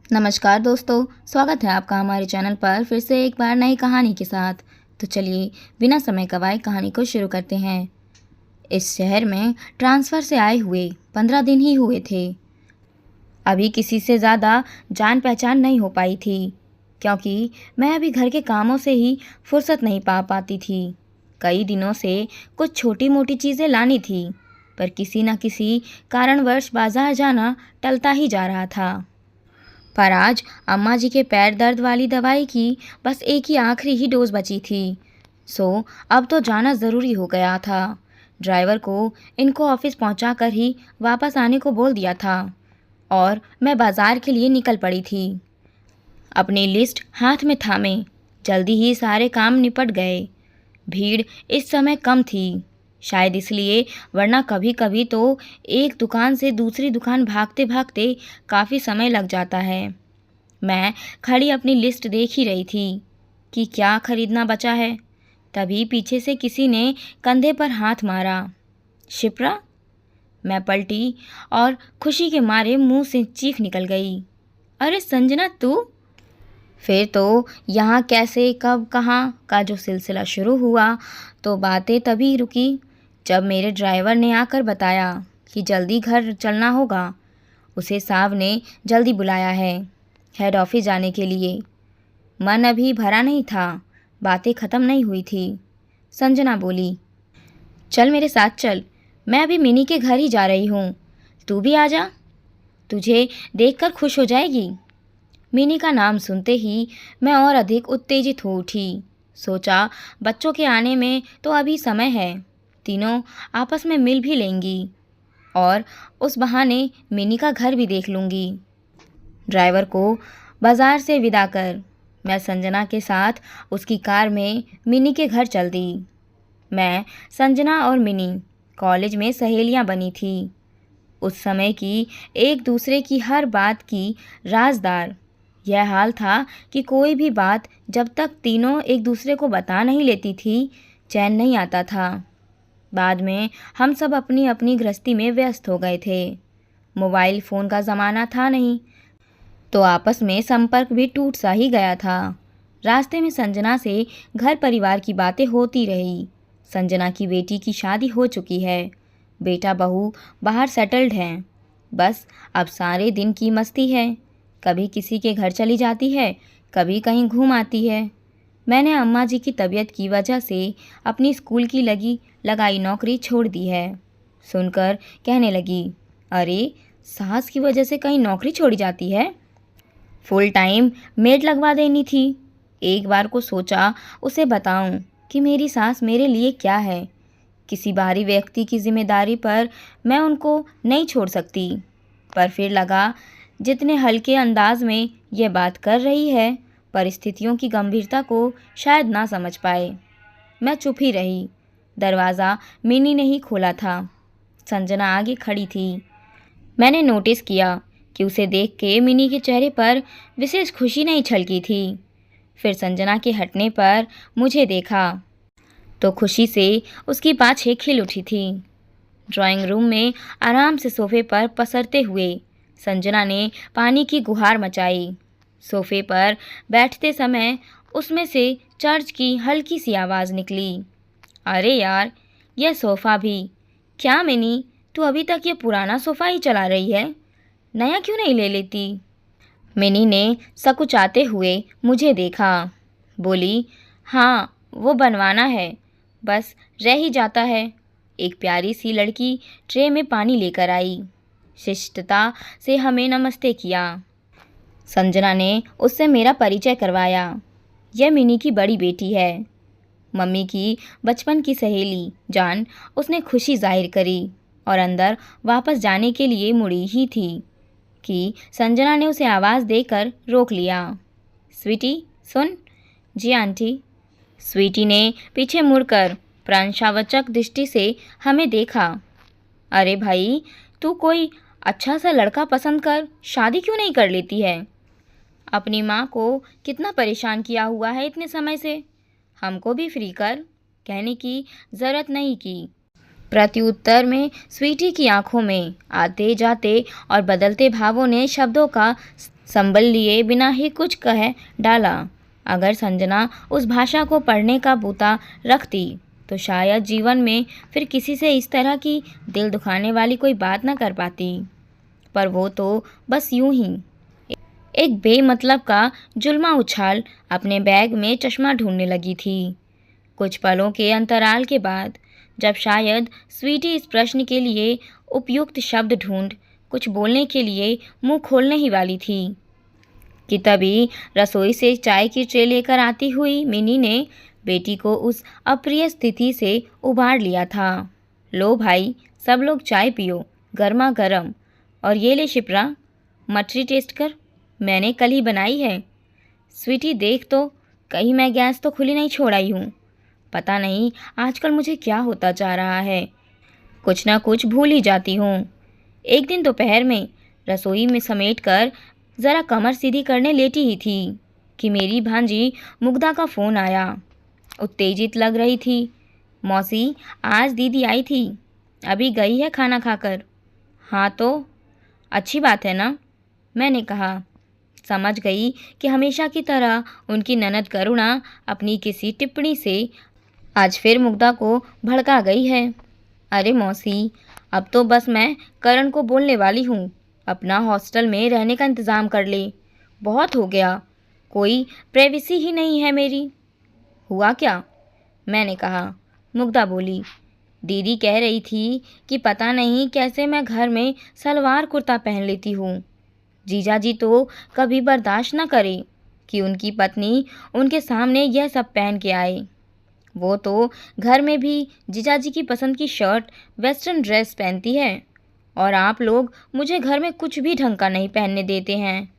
नमस्कार दोस्तों, स्वागत है आपका हमारे चैनल पर फिर से एक बार नई कहानी के साथ। तो चलिए बिना समय गवाए कहानी को शुरू करते हैं। इस शहर में ट्रांसफ़र से आए हुए 15 दिन ही हुए थे। अभी किसी से ज़्यादा जान पहचान नहीं हो पाई थी, क्योंकि मैं अभी घर के कामों से ही फुर्सत नहीं पा पाती थी। कई दिनों से कुछ छोटी मोटी चीज़ें लानी थी, पर किसी न किसी कारणवश बाजार जाना टलता ही जा रहा था। पर आज अम्मा जी के पैर दर्द वाली दवाई की बस एक ही आखिरी ही डोज बची थी। सो अब तो जाना ज़रूरी हो गया था। ड्राइवर को इनको ऑफिस पहुंचाकर ही वापस आने को बोल दिया था और मैं बाज़ार के लिए निकल पड़ी थी। अपनी लिस्ट हाथ में थामे जल्दी ही सारे काम निपट गए। भीड़ इस समय कम थी, शायद इसलिए, वरना कभी कभी तो एक दुकान से दूसरी दुकान भागते भागते काफ़ी समय लग जाता है। मैं खड़ी अपनी लिस्ट देख ही रही थी कि क्या खरीदना बचा है। तभी पीछे से किसी ने कंधे पर हाथ मारा। शिप्रा! मैं पलटी और खुशी के मारे मुंह से चीख निकल गई। अरे संजना, तू! फिर तो यहाँ कैसे कब कहाँ का जो सिलसिला शुरू हुआ, तो बातें तभी रुकी जब मेरे ड्राइवर ने आकर बताया कि जल्दी घर चलना होगा। उसे साहब ने जल्दी बुलाया है हेड ऑफिस जाने के लिए। मन अभी भरा नहीं था, बातें ख़त्म नहीं हुई थी। संजना बोली, चल मेरे साथ चल, मैं अभी मिनी के घर ही जा रही हूँ, तू भी आ जा, तुझे देखकर खुश हो जाएगी। मिनी का नाम सुनते ही मैं और अधिक उत्तेजित हो उठी। सोचा बच्चों के आने में तो अभी समय है, तीनों आपस में मिल भी लेंगी और उस बहाने मिनी का घर भी देख लूँगी। ड्राइवर को बाज़ार से विदा कर मैं संजना के साथ उसकी कार में मिनी के घर चल दी। मैं, संजना और मिनी कॉलेज में सहेलियां बनी थी। उस समय की एक दूसरे की हर बात की राजदार। यह हाल था कि कोई भी बात जब तक तीनों एक दूसरे को बता नहीं लेती थी, चैन नहीं आता था। बाद में हम सब अपनी अपनी गृहस्थी में व्यस्त हो गए थे। मोबाइल फ़ोन का ज़माना था नहीं, तो आपस में संपर्क भी टूट सा ही गया था। रास्ते में संजना से घर परिवार की बातें होती रही। संजना की बेटी की शादी हो चुकी है, बेटा बहू बाहर सेटल्ड हैं। बस अब सारे दिन की मस्ती है, कभी किसी के घर चली जाती है, कभी कहीं घूम आती है। मैंने अम्मा जी की तबीयत की वजह से अपनी स्कूल की लगाई नौकरी छोड़ दी है। सुनकर कहने लगी, अरे सास की वजह से कहीं नौकरी छोड़ी जाती है? फुल टाइम मेड लगवा देनी थी। एक बार को सोचा उसे बताऊं कि मेरी सास मेरे लिए क्या है। किसी बाहरी व्यक्ति की जिम्मेदारी पर मैं उनको नहीं छोड़ सकती, पर फिर लगा जितने हल्के अंदाज में यह बात कर रही है, परिस्थितियों की गंभीरता को शायद ना समझ पाए। मैं चुप ही रही। दरवाज़ा मिनी ने ही खोला था। संजना आगे खड़ी थी। मैंने नोटिस किया कि उसे देख के मिनी के चेहरे पर विशेष खुशी नहीं छलकी थी। फिर संजना के हटने पर मुझे देखा तो खुशी से उसकी बाछें खिल उठी थी। ड्राइंग रूम में आराम से सोफे पर पसरते हुए संजना ने पानी की गुहार मचाई। सोफे पर बैठते समय उसमें से चर्च की हल्की सी आवाज़ निकली, अरे यार, यह सोफ़ा भी! क्या मिनी, तू अभी तक ये पुराना सोफ़ा ही चला रही है? नया क्यों नहीं ले लेती? मिनी ने सकुचाते हुए मुझे देखा। बोली, हाँ वो बनवाना है, बस रह ही जाता है। एक प्यारी सी लड़की ट्रे में पानी लेकर आई। शिष्टता से हमें नमस्ते किया। संजना ने उससे मेरा परिचय करवाया। यह मिनी की बड़ी बेटी है, मम्मी की बचपन की सहेली जान उसने खुशी जाहिर करी और अंदर वापस जाने के लिए मुड़ी ही थी कि संजना ने उसे आवाज़ देकर रोक लिया। स्वीटी सुन। जी आंटी। स्वीटी ने पीछे मुड़कर प्रशंसावाचक दृष्टि से हमें देखा। अरे भाई, तू कोई अच्छा सा लड़का पसंद कर शादी क्यों नहीं कर लेती है? अपनी माँ को कितना परेशान किया हुआ है इतने समय से, हमको भी फ्री कर, कहने की ज़रूरत नहीं की। प्रत्युत्तर में स्वीटी की आंखों में आते जाते और बदलते भावों ने शब्दों का संभल लिए बिना ही कुछ कह डाला। अगर संजना उस भाषा को पढ़ने का बूता रखती तो शायद जीवन में फिर किसी से इस तरह की दिल दुखाने वाली कोई बात न कर पाती। पर वो तो बस यूं ही एक बेमतलब का जुल्मा उछाल अपने बैग में चश्मा ढूंढने लगी थी। कुछ पलों के अंतराल के बाद जब शायद स्वीटी इस प्रश्न के लिए उपयुक्त शब्द ढूंढ कुछ बोलने के लिए मुंह खोलने ही वाली थी कि तभी रसोई से चाय की ट्रे लेकर आती हुई मिनी ने बेटी को उस अप्रिय स्थिति से उबार लिया था। लो भाई, सब लोग चाय पियो, गर्मा गर्म। और ये ले शिप्रा, मठरी टेस्ट कर, मैंने कल ही बनाई है। स्वीटी देख तो, कहीं मैं गैस तो खुली नहीं छोड़ आई हूँ। पता नहीं आजकल मुझे क्या होता जा रहा है, कुछ ना कुछ भूल ही जाती हूँ। एक दिन दोपहर में रसोई में समेट कर ज़रा कमर सीधी करने लेटी ही थी कि मेरी भांजी मुग्धा का फ़ोन आया। उत्तेजित लग रही थी। मौसी, आज दीदी आई थी, अभी गई है खाना खाकर। हाँ तो अच्छी बात है ना, मैंने कहा। समझ गई कि हमेशा की तरह उनकी ननद करुणा अपनी किसी टिप्पणी से आज फिर मुग्धा को भड़का गई है। अरे मौसी, अब तो बस मैं करण को बोलने वाली हूँ, अपना हॉस्टल में रहने का इंतज़ाम कर ले। बहुत हो गया, कोई प्राइवेसी ही नहीं है मेरी। हुआ क्या, मैंने कहा। मुग्धा बोली, दीदी कह रही थी कि पता नहीं कैसे मैं घर में सलवार कुर्ता पहन लेती हूँ। जीजा जी तो कभी बर्दाश्त न करे कि उनकी पत्नी उनके सामने यह सब पहन के आए। वो तो घर में भी जीजाजी की पसंद की शर्ट, वेस्टर्न ड्रेस पहनती है, और आप लोग मुझे घर में कुछ भी ढंग का नहीं पहनने देते हैं।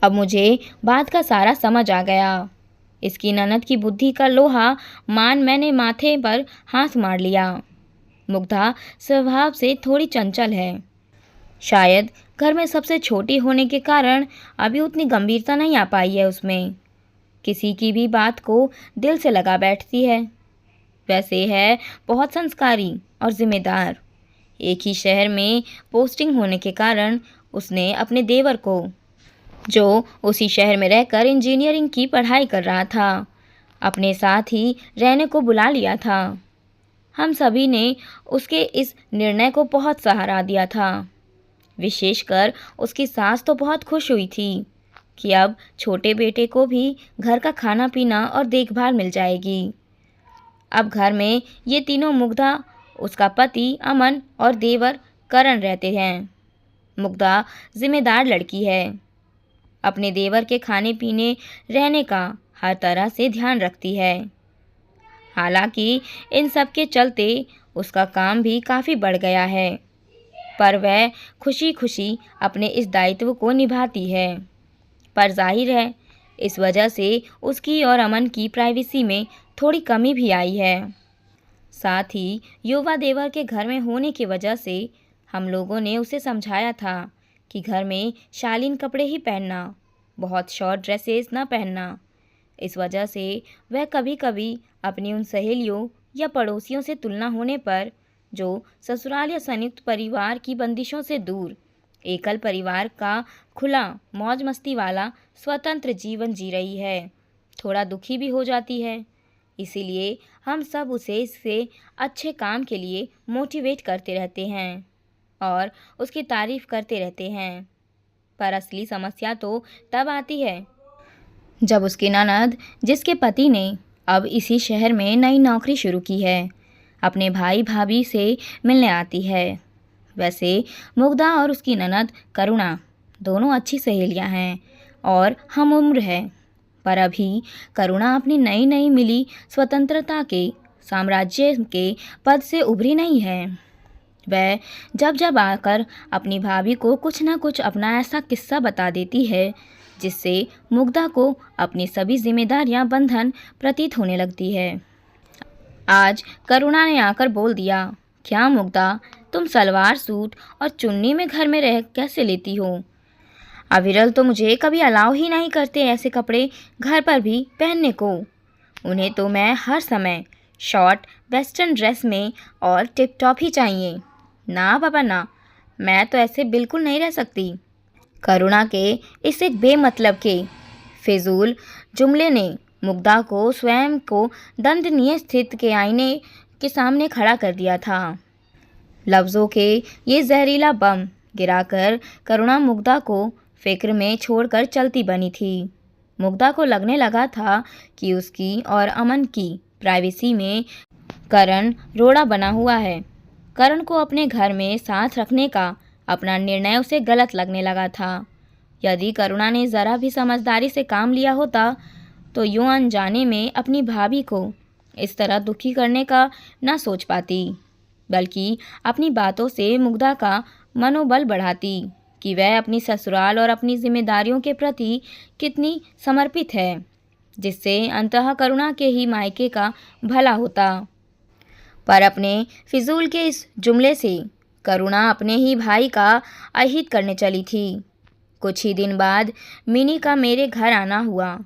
अब मुझे बात का सारा समझ आ गया। इसकी ननद की बुद्धि का लोहा मान मैंने माथे पर हाथ मार लिया। मुग्धा स्वभाव से थोड़ी चंचल है। शायद घर में सबसे छोटी होने के कारण अभी उतनी गंभीरता नहीं आ पाई है उसमें। किसी की भी बात को दिल से लगा बैठती है। वैसे है बहुत संस्कारी और जिम्मेदार। एक ही शहर में पोस्टिंग होने के कारण उसने अपने देवर को, जो उसी शहर में रहकर इंजीनियरिंग की पढ़ाई कर रहा था, अपने साथ ही रहने को बुला लिया था। हम सभी ने उसके इस निर्णय को बहुत सहारा दिया था। विशेषकर उसकी सास तो बहुत खुश हुई थी कि अब छोटे बेटे को भी घर का खाना पीना और देखभाल मिल जाएगी। अब घर में ये तीनों, मुग्धा, उसका पति अमन और देवर करण रहते हैं। मुग्धा जिम्मेदार लड़की है, अपने देवर के खाने पीने रहने का हर तरह से ध्यान रखती है। हालांकि इन सब के चलते उसका काम भी काफ़ी बढ़ गया है, पर वह खुशी खुशी अपने इस दायित्व को निभाती है। पर जाहिर है इस वजह से उसकी और अमन की प्राइवेसी में थोड़ी कमी भी आई है। साथ ही युवा देवर के घर में होने की वजह से हम लोगों ने उसे समझाया था कि घर में शालीन कपड़े ही पहनना, बहुत शॉर्ट ड्रेसेस ना पहनना। इस वजह से वह कभी कभी अपनी उन सहेलियों या पड़ोसियों से तुलना होने पर, जो ससुराल या संयुक्त परिवार की बंदिशों से दूर एकल परिवार का खुला मौज मस्ती वाला स्वतंत्र जीवन जी रही है, थोड़ा दुखी भी हो जाती है। इसीलिए हम सब उसे इससे अच्छे काम के लिए मोटिवेट करते रहते हैं और उसकी तारीफ़ करते रहते हैं। पर असली समस्या तो तब आती है जब उसकी ननद, जिसके पति ने अब इसी शहर में नई नौकरी शुरू की है, अपने भाई भाभी से मिलने आती है। वैसे मुग्धा और उसकी ननद करुणा दोनों अच्छी सहेलियां हैं और हम उम्र है, पर अभी करुणा अपनी नई नई मिली स्वतंत्रता के साम्राज्य के पद से उभरी नहीं है। वह जब जब आकर अपनी भाभी को कुछ न कुछ अपना ऐसा किस्सा बता देती है जिससे मुग्धा को अपनी सभी जिम्मेदारियां बंधन प्रतीत होने लगती है। आज करुणा ने आकर बोल दिया, क्या मुग्धा, तुम सलवार सूट और चुन्नी में घर में रह कैसे लेती हो? अविरल तो मुझे कभी अलाउ ही नहीं करते ऐसे कपड़े घर पर भी पहनने को। उन्हें तो मैं हर समय शॉर्ट वेस्टर्न ड्रेस में और टिप टॉप ही चाहिए। ना बाबा ना, मैं तो ऐसे बिल्कुल नहीं रह सकती। करुणा के इस एक बेमतलब के फिजूल जुमले ने मुग्धा को स्वयं को दंडनीय स्थिति के आईने के सामने खड़ा कर दिया था। लफ्ज़ों के ये जहरीला बम गिराकर करुणा मुग्धा को फिक्र में छोड़कर चलती बनी थी। मुग्धा को लगने लगा था कि उसकी और अमन की प्राइवेसी में करण रोड़ा बना हुआ है। करण को अपने घर में साथ रखने का अपना निर्णय उसे गलत लगने लगा था। यदि करुणा ने ज़रा भी समझदारी से काम लिया होता तो यूं अनजाने में अपनी भाभी को इस तरह दुखी करने का न सोच पाती, बल्कि अपनी बातों से मुग्धा का मनोबल बढ़ाती कि वह अपनी ससुराल और अपनी जिम्मेदारियों के प्रति कितनी समर्पित है, जिससे अंततः करुणा के ही मायके का भला होता। पर अपने फिजूल के इस जुमले से करुणा अपने ही भाई का अहित करने चली थी। कुछ ही दिन बाद मिनी का मेरे घर आना हुआ।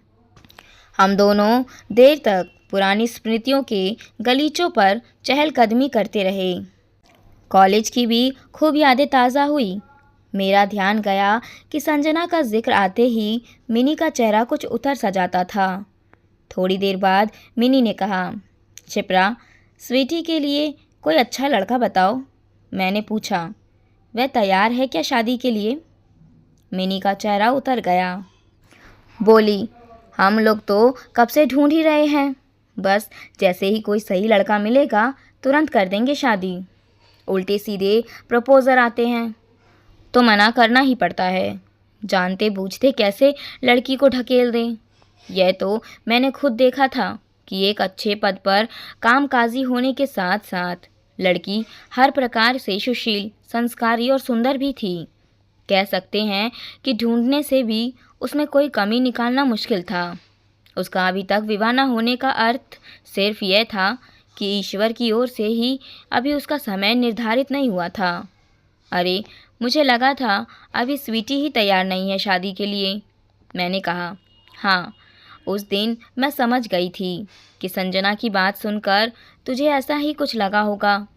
हम दोनों देर तक पुरानी स्मृतियों के गलीचों पर चहलकदमी करते रहे। कॉलेज की भी खूब यादें ताज़ा हुई। मेरा ध्यान गया कि संजना का जिक्र आते ही मिनी का चेहरा कुछ उतर सा जाता था। थोड़ी देर बाद मिनी ने कहा, शिप्रा, स्वीटी के लिए कोई अच्छा लड़का बताओ। मैंने पूछा, वह तैयार है क्या शादी के लिए? मिनी का चेहरा उतर गया। बोली, हम लोग तो कब से ढूंढ ही रहे हैं, बस जैसे ही कोई सही लड़का मिलेगा तुरंत कर देंगे शादी। उल्टे सीधे प्रपोजर आते हैं तो मना करना ही पड़ता है, जानते बूझते कैसे लड़की को ढकेल दें। यह तो मैंने खुद देखा था कि एक अच्छे पद पर कामकाजी होने के साथ साथ लड़की हर प्रकार से सुशील, संस्कारी और सुंदर भी थी। कह सकते हैं कि ढूंढने से भी उसमें कोई कमी निकालना मुश्किल था। उसका अभी तक विवाह न होने का अर्थ सिर्फ यह था कि ईश्वर की ओर से ही अभी उसका समय निर्धारित नहीं हुआ था। अरे, मुझे लगा था अभी स्वीटी ही तैयार नहीं है शादी के लिए। मैंने कहा, हाँ, उस दिन मैं समझ गई थी कि संजना की बात सुनकर तुझे ऐसा ही कुछ लगा होगा।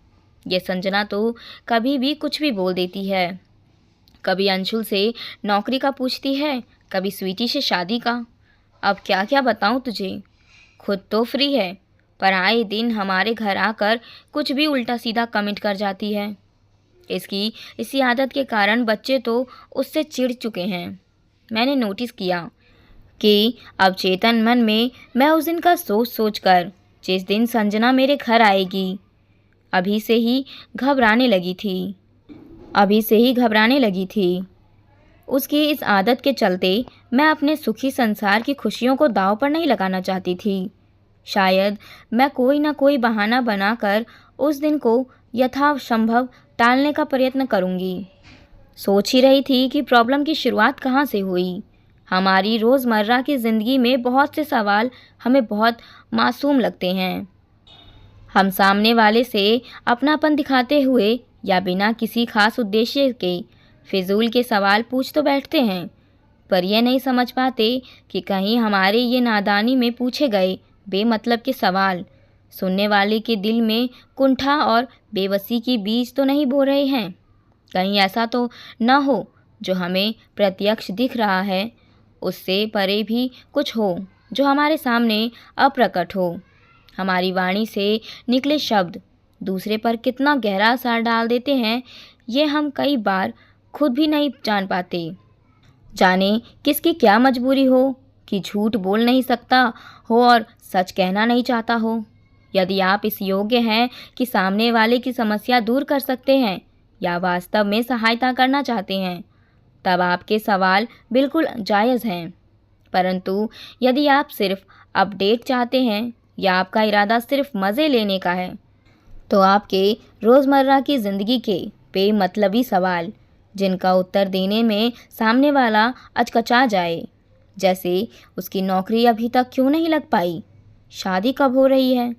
ये संजना तो कभी भी कुछ भी बोल देती है। कभी अंशुल से नौकरी का पूछती है, कभी स्वीटी से शादी का। अब क्या क्या बताऊं तुझे। खुद तो फ्री है, पर आए दिन हमारे घर आकर कुछ भी उल्टा सीधा कमेंट कर जाती है। इसी आदत के कारण बच्चे तो उससे चिढ़ चुके हैं। मैंने नोटिस किया कि अब चेतन मन में मैं उस दिन का सोच सोच कर जिस दिन संजना मेरे घर आएगी अभी से ही घबराने लगी थी। उसकी इस आदत के चलते मैं अपने सुखी संसार की खुशियों को दांव पर नहीं लगाना चाहती थी। शायद मैं कोई ना कोई बहाना बनाकर उस दिन को यथासंभव टालने का प्रयत्न करूंगी। सोच ही रही थी कि प्रॉब्लम की शुरुआत कहाँ से हुई। हमारी रोज़मर्रा की ज़िंदगी में बहुत से सवाल हमें बहुत मासूम लगते हैं। हम सामने वाले से अपनापन दिखाते हुए या बिना किसी खास उद्देश्य के फिजूल के सवाल पूछ तो बैठते हैं, पर यह नहीं समझ पाते कि कहीं हमारे ये नादानी में पूछे गए बेमतलब के सवाल सुनने वाले के दिल में कुंठा और बेबसी की बीज तो नहीं बो रहे हैं। कहीं ऐसा तो न हो जो हमें प्रत्यक्ष दिख रहा है उससे परे भी कुछ हो जो हमारे सामने अप्रकट हो। हमारी वाणी से निकले शब्द दूसरे पर कितना गहरा असर डाल देते हैं, ये हम कई बार खुद भी नहीं जान पाते। जाने किसकी क्या मजबूरी हो कि झूठ बोल नहीं सकता हो और सच कहना नहीं चाहता हो। यदि आप इस योग्य हैं कि सामने वाले की समस्या दूर कर सकते हैं या वास्तव में सहायता करना चाहते हैं, तब आपके सवाल बिल्कुल जायज़ हैं। परंतु यदि आप सिर्फ अपडेट चाहते हैं या आपका इरादा सिर्फ मज़े लेने का है, तो आपके रोज़मर्रा की ज़िंदगी के बेमतलबी सवाल जिनका उत्तर देने में सामने वाला अचकचा जाए, जैसे उसकी नौकरी अभी तक क्यों नहीं लग पाई, शादी कब हो रही है,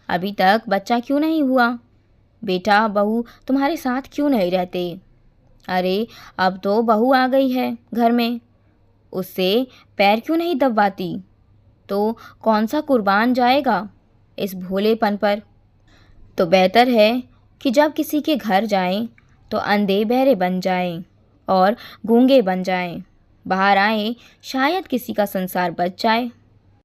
अभी तक बच्चा क्यों नहीं हुआ, बेटा बहू तुम्हारे साथ क्यों नहीं रहते, अरे अब तो बहू आ गई है घर में, उससे पैर क्यों नहीं दबवाती, तो कौन सा कुर्बान जाएगा इस भोलेपन पर। तो बेहतर है कि जब किसी के घर जाएं तो अंधे बहरे बन जाएं। और गूंगे बन जाएं। बाहर आए, शायद किसी का संसार बच जाए।